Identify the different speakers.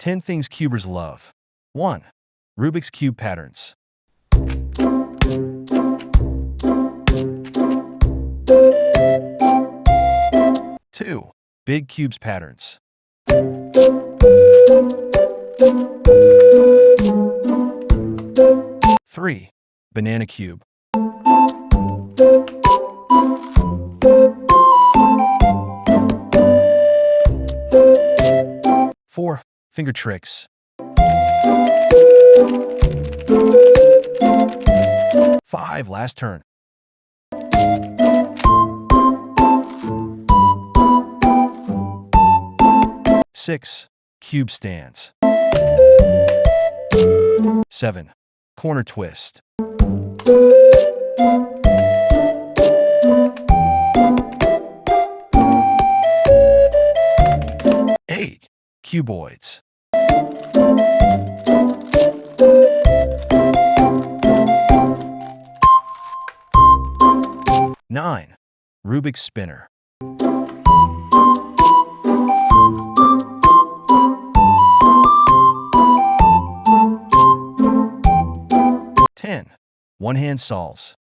Speaker 1: 10 things cubers love. 1. Rubik's Cube patterns. 2. Big cubes patterns. 3. Banana cube. 4. Finger tricks. 5. Last turn. 6. Cube stands. 7. Corner twist. 8. Cuboids. 9. Rubik's spinner. 10. One-hand solves.